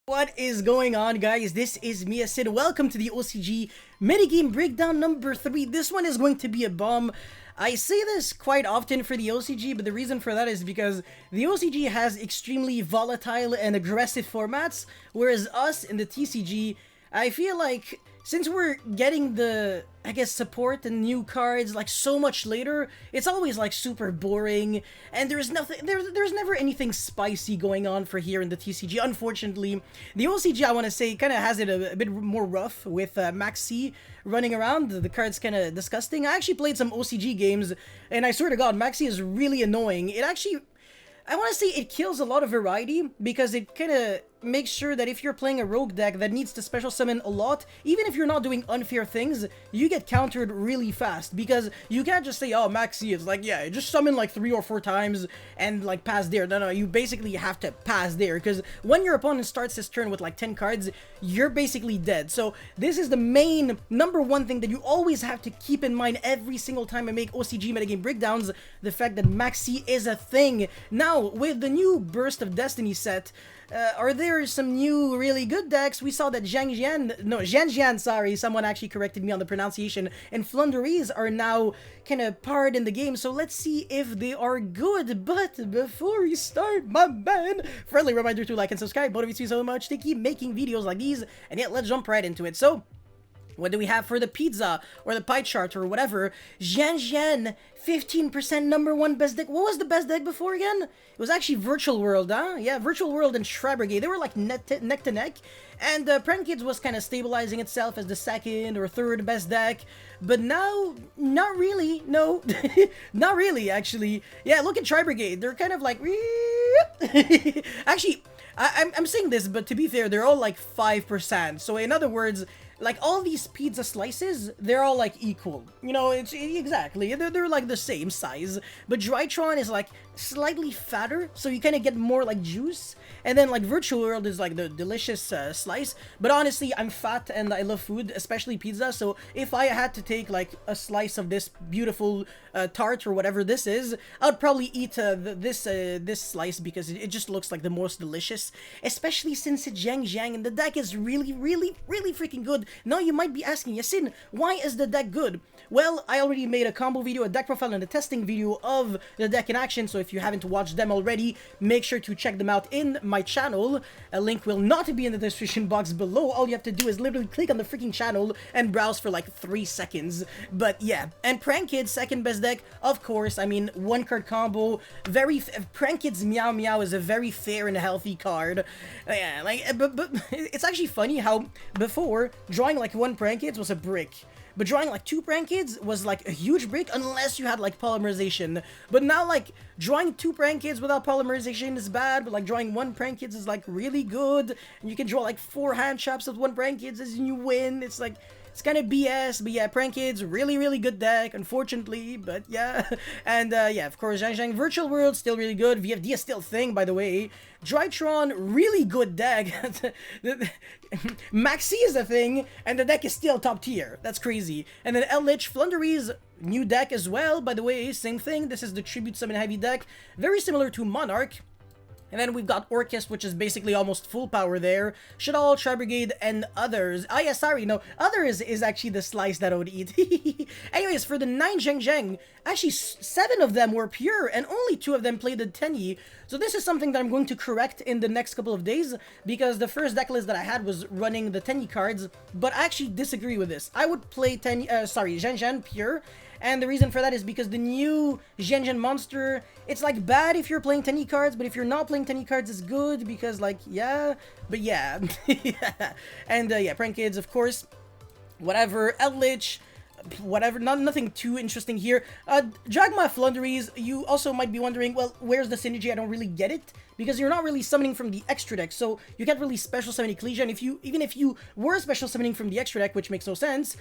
What is going on, guys? This is Mia Sid. Welcome to the OCG minigame breakdown number 3. This one is going to be a bomb. I say this quite often for the OCG, but the reason for that is because the OCG has extremely volatile and aggressive formats, whereas us in the TCG, I feel like since we're getting the, I guess, support and new cards like so much later, it's always like super boring, and there's never anything spicy going on for here in the TCG. Unfortunately, the OCG, I want to say, kind of has it a bit more rough with Maxi running around. The card's kind of disgusting. I actually played some OCG games, and I swear to God, Maxi is really annoying. It actually, I want to say it kills a lot of variety, because it kind of makes sure that if you're playing a rogue deck that needs to special summon a lot, even if you're not doing unfair things, you get countered really fast, because you can't just say, oh, Maxi is like, yeah, just summon like 3 or 4 times and like pass there. No, you basically have to pass there, because when your opponent starts his turn with like 10 cards, you're basically dead. So this is the main number one thing that you always have to keep in mind every single time I make OCG metagame breakdowns, the fact that Maxi is a thing. Now, with the new Burst of Destiny set, are there some new really good decks? We saw that Zhang sorry, someone actually corrected me on the pronunciation, and Flunderies are now kind of part in the game, so let's see if they are good. But before we start, my man, friendly reminder to like and subscribe, motivates me so much to keep making videos like these, and yeah, let's jump right into it. So, what do we have for the pizza, or the pie chart, or whatever? Zhang, 15% #1 best deck. What was the best deck before again? It was actually Virtual World, huh? Yeah, Virtual World and Shrine Brigade. They were like neck to neck. And Prank Kids was kind of stabilizing itself as the second or third best deck. But now, not really. No, not really, actually. Yeah, look at Shrine Brigade. They're kind of like... Actually, I'm saying this, but to be fair, they're all like 5%. So in other words, like all these pizza slices, they're all like equal. You know, it's exactly, they're like the same size. But Drytron is like slightly fatter, so you kind of get more like juice. And then like Virtual World is like the delicious slice. But honestly, I'm fat and I love food, especially pizza. So if I had to take like a slice of this beautiful tart or whatever this is, I'd probably eat this slice, because it just looks like the most delicious. Especially since it's Zhang, and the deck is really freaking good. Now you might be asking, Yasin, why is the deck good? Well, I already made a combo video, a deck profile, and a testing video of the deck in action, so if you haven't watched them already, make sure to check them out in my channel. A link will not be in the description box below. All you have to do is literally click on the freaking channel and browse for like 3 seconds. But yeah, and Prank Kids, second best deck, of course. I mean, 1-card combo, Prank Kids Meow Meow is a very fair and healthy card. Yeah, like, but it's actually funny how before, drawing like 1 Prank Kids was a brick. But drawing like 2 Prank Kids was like a huge break, unless you had like polymerization. But now like drawing 2 Prank Kids without polymerization is bad, but like drawing 1 Prank Kids is like really good. And you can draw like 4 hand traps with 1 Prank Kids as you win. It's like, it's kind of BS, but yeah, Prank Kids, really good deck, unfortunately, but yeah. And yeah, of course, Zhang Virtual World, still really good. VFD is still a thing, by the way. Drytron, really good deck. Maxi is a thing, and the deck is still top tier. That's crazy. And then Eldritch, Flunderies, new deck as well, by the way, same thing. This is the Tribute Summon Heavy deck, very similar to Monarch. And then we've got Orchest, which is basically almost full power there. Shadal, Shrine Brigade, and others. Ah, yeah, sorry, no. Others is actually the slice that I would eat. Anyways, for the 9 Zhang, actually 7 of them were pure, and only 2 of them played the Tenyi. So this is something that I'm going to correct in the next couple of days, because the first deck list that I had was running the Tenyi cards, but I actually disagree with this. I would play Zhang pure. And the reason for that is because the new Zhang monster, it's like bad if you're playing Tenyi cards, but if you're not playing Tenyi cards, it's good, because like, yeah, but yeah. And yeah, Prank Kids, of course, whatever, Eldritch, whatever, nothing too interesting here. Dragma Flunderies, you also might be wondering, well, where's the synergy? I don't really get it, because you're not really summoning from the extra deck, so you can't really special summon Ecclesia, and even if you were special summoning from the extra deck, which makes no sense,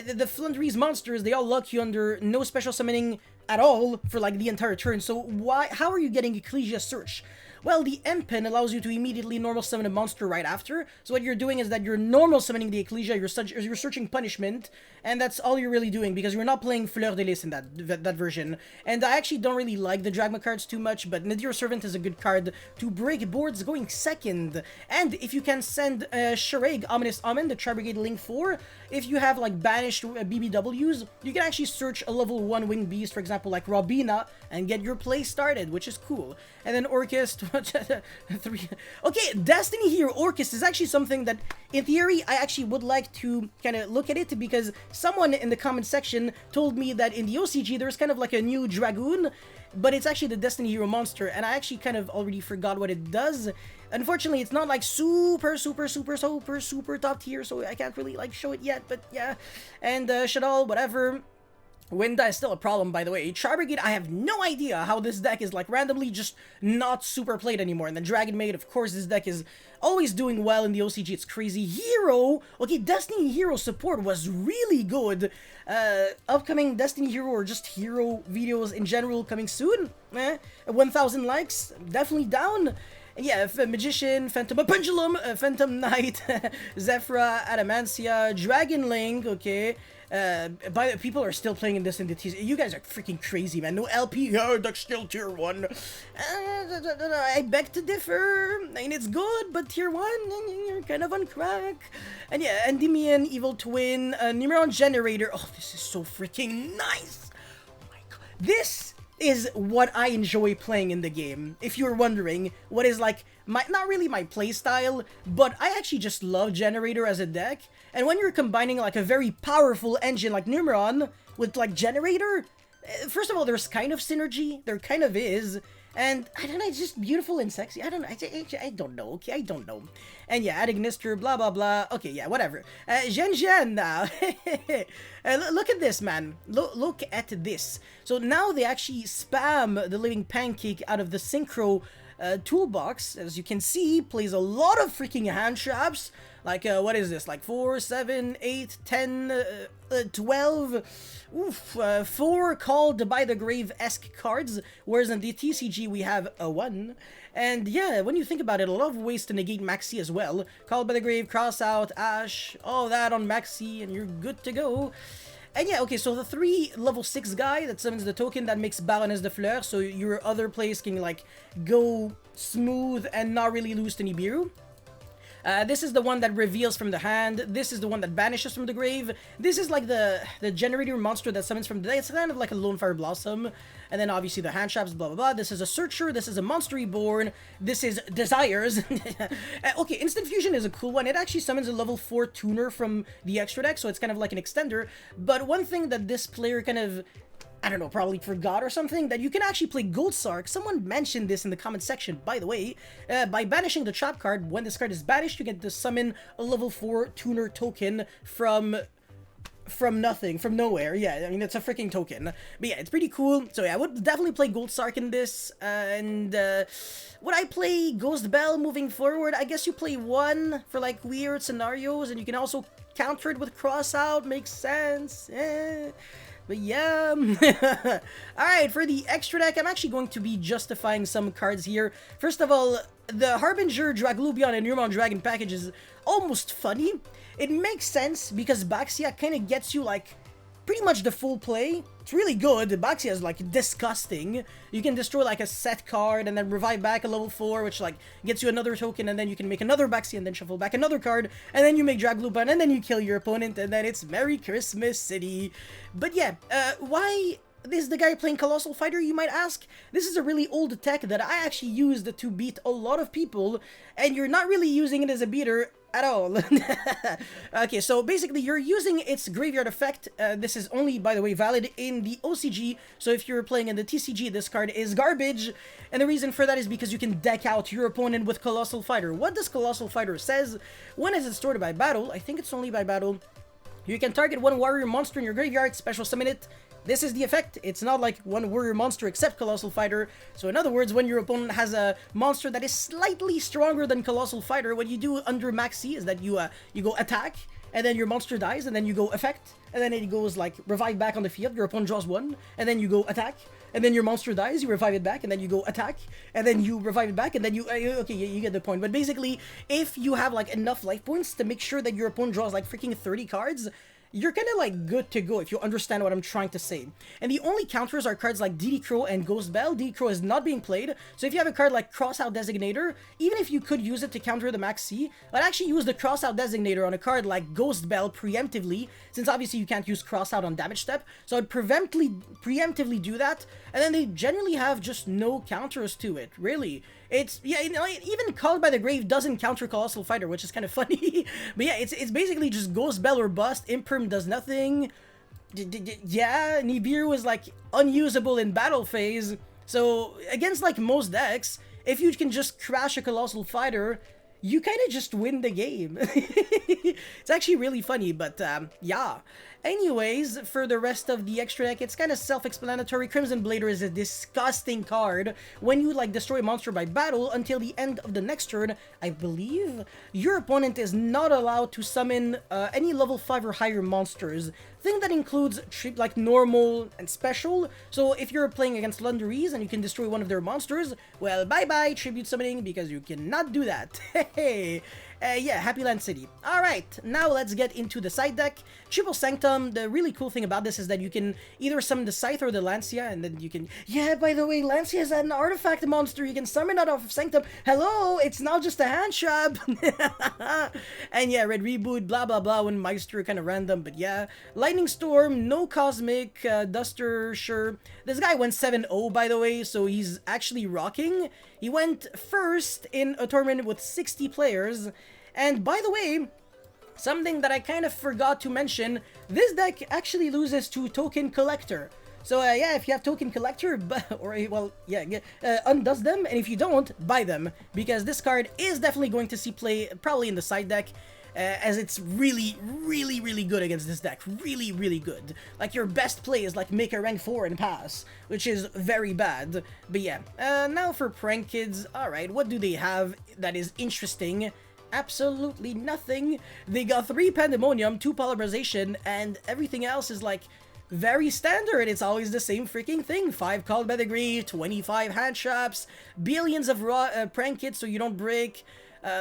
the Flunderies monsters, they all lock you under no special summoning at all for like the entire turn. So how are you getting Ecclesia Search? Well, the M-Pin allows you to immediately normal summon a monster right after. So what you're doing is that you're normal summoning the Ecclesia, you're searching punishment, and that's all you're really doing, because you're not playing Fleur de Lis in that version. And I actually don't really like the Dragma cards too much, but Nadir Servant is a good card to break boards going second. And if you can send Shareg, Ominous Omen, the Tri Brigade Link 4, if you have like banished BBWs, you can actually search a level 1 winged beast, for example like Robina, and get your play started, which is cool. And then Orcus, 3. Okay, Destiny Hero Orcus is actually something that, in theory, I actually would like to kind of look at it, because someone in the comment section told me that in the OCG there's kind of like a new Dragoon, but it's actually the Destiny Hero monster, and I actually kind of already forgot what it does. Unfortunately, it's not like super top tier, so I can't really like show it yet, but yeah. And Shadal, whatever. Winda is still a problem, by the way. Tri Brigade, I have no idea how this deck is like randomly just not super played anymore. And then Dragon Maid, of course, this deck is always doing well in the OCG. It's crazy. Hero, okay, Destiny Hero support was really good. Upcoming Destiny Hero or just Hero videos in general coming soon. 1,000 likes, definitely down. Yeah, Magician, Phantom Pendulum, Phantom Knight, Zephyra, Adamantia, Dragon Link, okay. People are still playing this in the TC. You guys are freaking crazy, man. No LP, that's still tier 1. I beg to differ. I mean, it's good, but tier 1, you're kind of on crack. And yeah, Endymion, Evil Twin, Numeron Generator. Oh, this is so freaking nice. Oh my god. This is what I enjoy playing in the game. If you're wondering what is like not really my playstyle, but I actually just love Generator as a deck. And when you're combining like a very powerful engine like Numeron with like Generator, first of all, there's kind of synergy. There kind of is. And I don't know, it's just beautiful and sexy. I don't know, okay? I don't know. And yeah, add Ignister, blah, blah, blah. Okay, yeah, whatever. Zhen now. Look at this, man. Look at this. So now they actually spam the Living Pancake out of the Synchro toolbox. As you can see, plays a lot of freaking hand traps. Like, what is this? Like 4, 7, 8, 10, 12... Oof, 4 called by the grave-esque cards, whereas in the TCG we have a 1. And yeah, when you think about it, a lot of ways to negate Maxi as well. Called by the grave, cross out, Ash, all that on Maxi, and you're good to go. And yeah, okay, so the 3 level 6 guy that summons the token that makes Baroness de Fleur, so your other plays can like go smooth and not really lose to Nibiru. This is the one that reveals from the hand. This is the one that banishes from the grave. This is like the generator monster that summons from the day. It's kind of like a Lone Fire Blossom. And then obviously the hand traps, blah, blah, blah. This is a Searcher. This is a Monster Reborn. This is Desires. Okay, Instant Fusion is a cool one. It actually summons a level 4 tuner from the extra deck, so it's kind of like an extender. But one thing that this player kind of, I don't know, probably forgot or something, that you can actually play Gold Sark. Someone mentioned this in the comment section, by the way. By banishing the trap card, when this card is banished, you get to summon a level 4 tuner token from nothing, from nowhere. Yeah, I mean, it's a freaking token. But yeah, it's pretty cool. So yeah, I would definitely play Gold Sark in this. Would I play Ghost Bell moving forward? I guess you play 1 for like weird scenarios, and you can also counter it with Cross Out. Makes sense. But yeah, alright, for the extra deck, I'm actually going to be justifying some cards here. First of all, the Harbinger, Draglubion, and Nuremon Dragon package is almost funny. It makes sense because Baxia kind of gets you, like, pretty much the full play. It's really good. Baxia is, like, disgusting. You can destroy, like, a set card and then revive back a level 4, which, like, gets you another token, and then you can make another Baxia and then shuffle back another card, and then you make Dragluban, and then you kill your opponent, and then it's Merry Christmas City. But yeah, why is the guy playing Colossal Fighter, you might ask? This is a really old tech that I actually used to beat a lot of people, and you're not really using it as a beater at all. Okay, so basically you're using its graveyard effect. This is only, by the way, valid in the OCG, so if you're playing in the TCG, this card is garbage, and the reason for that is because you can deck out your opponent with Colossal Fighter. What does Colossal Fighter says? When is it stored by battle? I think it's only by battle. You can target 1 warrior monster in your graveyard, special summon it. This is the effect. It's not like 1 warrior monster except Colossal Fighter. So in other words, when your opponent has a monster that is slightly stronger than Colossal Fighter, what you do under Maxi is that you go attack, and then your monster dies, and then you go effect, and then it goes like revive back on the field, your opponent draws 1, and then you go attack, and then your monster dies, you revive it back, and then you go attack, and then you revive it back, and then you okay, you get the point. But basically, if you have like enough life points to make sure that your opponent draws like freaking 30 cards, you're kind of like good to go if you understand what I'm trying to say. And the only counters are cards like DD Crow and Ghost Bell. DD Crow is not being played, so if you have a card like Crossout Designator, even if you could use it to counter the Max C, I'd actually use the Crossout Designator on a card like Ghost Bell preemptively, since obviously you can't use Crossout on damage step, so I'd preemptively do that, and then they generally have just no counters to it, really. It's, yeah, you know, even Called by the Grave doesn't counter Colossal Fighter, which is kind of funny. But yeah, it's basically just Ghost Bell or Bust. Imperm does nothing. Yeah, Nibiru was like unusable in battle phase. So against like most decks, if you can just crash a Colossal Fighter, you kind of just win the game. It's actually really funny, but yeah. Anyways, for the rest of the extra deck, it's kind of self-explanatory. Crimson Blader is a disgusting card. When you like destroy a monster by battle, until the end of the next turn, I believe, your opponent is not allowed to summon any level 5 or higher monsters. Thing that includes like normal and special. So if you're playing against Lunderies and you can destroy one of their monsters, well, bye-bye tribute summoning, because you cannot do that. Hey. Yeah, Happy Land City. Alright, now let's get into the side deck. Triple Sanctum, the really cool thing about this is that you can either summon the Scythe or the Lancia, and then you can... Yeah, by the way, Lancia is an artifact monster. You can summon it off of Sanctum. Hello, it's not just a hand shop. And yeah, Red Reboot, blah blah blah, when Meister, kind of random, but yeah. Lightning Storm, no Cosmic, Duster, sure. This guy went 7-0, by the way, so he's actually rocking. He went first in a tournament with 60 players. And by the way, something that I kind of forgot to mention, this deck actually loses to Token Collector. So yeah, if you have Token Collector, or well, yeah, undoes them, and if you don't, buy them, because this card is definitely going to see play probably in the side deck. As it's really good against this deck. Really good. Like, your best play is, like, make a rank 4 and pass, which is very bad. But yeah, now for Prank Kids. Alright, what do they have that is interesting? Absolutely nothing. They got 3 Pandemonium, 2 Polymerization, and everything else is, like, very standard. It's always the same freaking thing. 5 Called by the Grave, 25 Hand Traps, billions of raw Prank Kids so you don't break.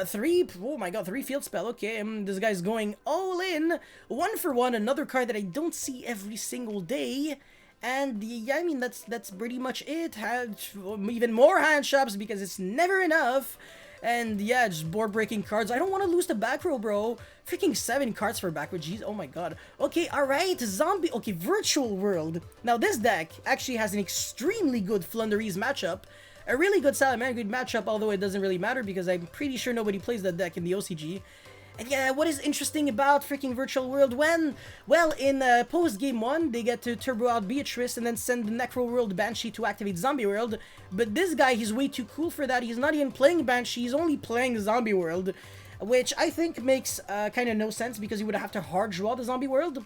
3, oh my god, 3 Field Spell, okay, this guy's going all in. 1 for 1, another card that I don't see every single day. And yeah, I mean, that's pretty much it. Had even more hand shops because it's never enough. And yeah, just board breaking cards. I don't want to lose the back row, bro. Freaking 7 cards for back row, jeez, oh my god. Okay, alright, Zombie, okay, Virtual World. Now this deck actually has an extremely good Flunderies matchup. A really good Salamander matchup, although it doesn't really matter because I'm pretty sure nobody plays that deck in the OCG. And yeah, what is interesting about freaking Virtual World when, well, in post-game 1, they get to turbo out Beatrice and then send the Necro World Banshee to activate Zombie World. But this guy, he's way too cool for that. He's not even playing Banshee, he's only playing Zombie World, which I think makes kind of no sense because he would have to hard draw the Zombie World.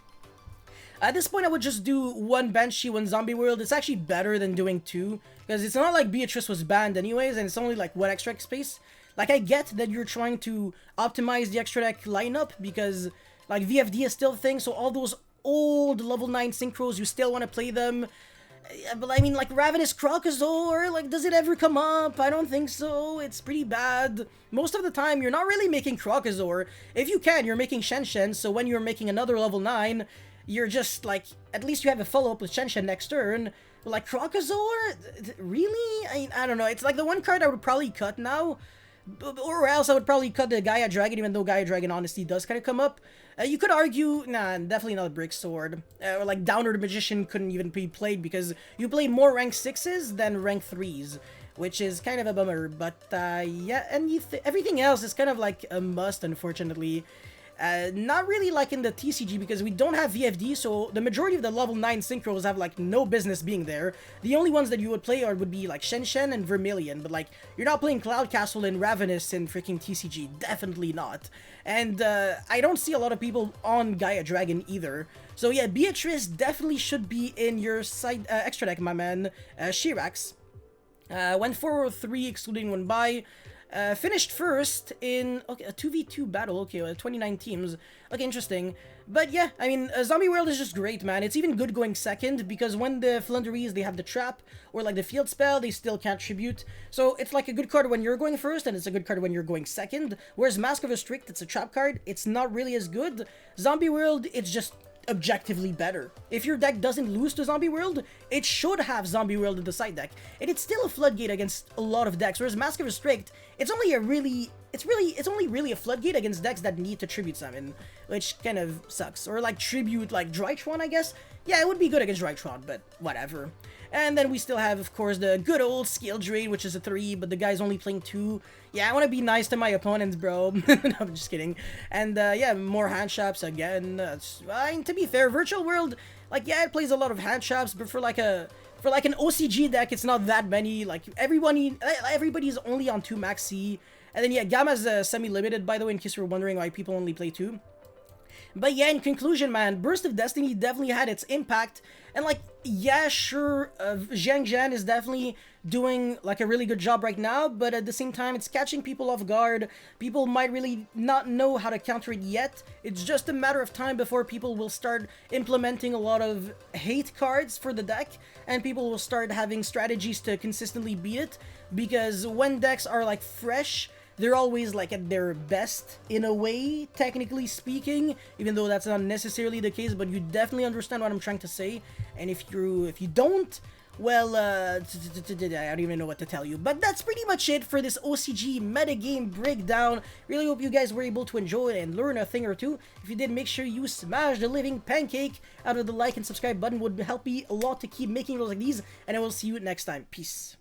At this point, I would just do 1 Banshee, 1 Zombie World. It's actually better than doing 2, because it's not like Beatrice was banned anyways, and it's only like 1 extra space. Like, I get that you're trying to optimize the extra deck lineup, because, like, VFD is still a thing, so all those old level 9 synchros, you still want to play them. But I mean, like, Ravenous Crocosaur, like, does it ever come up? I don't think so. It's pretty bad. Most of the time, you're not really making Crocosaur. If you can, you're making Shen, so when you're making another level 9... you're just, like, at least you have a follow-up with Shen next turn. Like, Crocosaur? Really? I don't know. It's like the one card I would probably cut now. Or else I would probably cut the Gaia Dragon, even though Gaia Dragon honestly does kind of come up. You could argue, nah, definitely not a Brick Sword. Or like Downer the Magician couldn't even be played because you played more rank 6s than rank 3s. Which is kind of a bummer. But, yeah, and everything else is kind of like a must, unfortunately. Not really like in the TCG because we don't have VFD, so the majority of the level 9 synchros have like no business being there. The only ones that you would play would be like Shen and Vermilion, but like you're not playing Cloud Castle and Ravenous in freaking TCG, definitely not. And I don't see a lot of people on Gaia Dragon either. So yeah, Beatrice definitely should be in your side extra deck, my man. Shirax went 4-3 excluding 1 buy. Finished first in a 2v2 battle. Okay, 29 teams. Okay, interesting. But yeah, I mean, Zombie World is just great, man. It's even good going second because when the Flunderies, they have the trap or like the field spell, they still can't tribute. So it's like a good card when you're going first, and it's a good card when you're going second. Whereas Mask of Restrict, it's a trap card. It's not really as good. Zombie World, it's just objectively better. If your deck doesn't lose to Zombie World, it should have Zombie World in the side deck, and it's still a floodgate against a lot of decks. Whereas Mask of Restrict, it's only really a floodgate against decks that need to tribute summon, which kind of sucks. Or like tribute like Drytron, I guess. Yeah, it would be good against Drytron, but whatever. And then we still have, of course, the good old Scale Drain, which is a 3, but the guy's only playing 2. Yeah, I want to be nice to my opponents, bro. No, I'm just kidding. And, yeah, more hand shops again. To be fair, Virtual World, like, yeah, it plays a lot of hand shops, but for like an OCG deck, it's not that many. Like, everybody's only on 2 max C. And then, yeah, Gamma's semi-limited, by the way, in case you're wondering why people only play 2. But yeah, in conclusion, man, Burst of Destiny definitely had its impact. And like, yeah, sure, Zhang Zhan is definitely doing like a really good job right now, but at the same time, it's catching people off guard. People might really not know how to counter it yet. It's just a matter of time before people will start implementing a lot of hate cards for the deck, and people will start having strategies to consistently beat it, because when decks are like fresh, they're always like at their best in a way, technically speaking, even though that's not necessarily the case, but you definitely understand what I'm trying to say. And if you don't, well, I don't even know what to tell you. But that's pretty much it for this OCG metagame breakdown. Really hope you guys were able to enjoy it and learn a thing or two. If you did, make sure you smash the living pancake out of the like and subscribe button. Would help me a lot to keep making videos like these, and I will see you next time. Peace.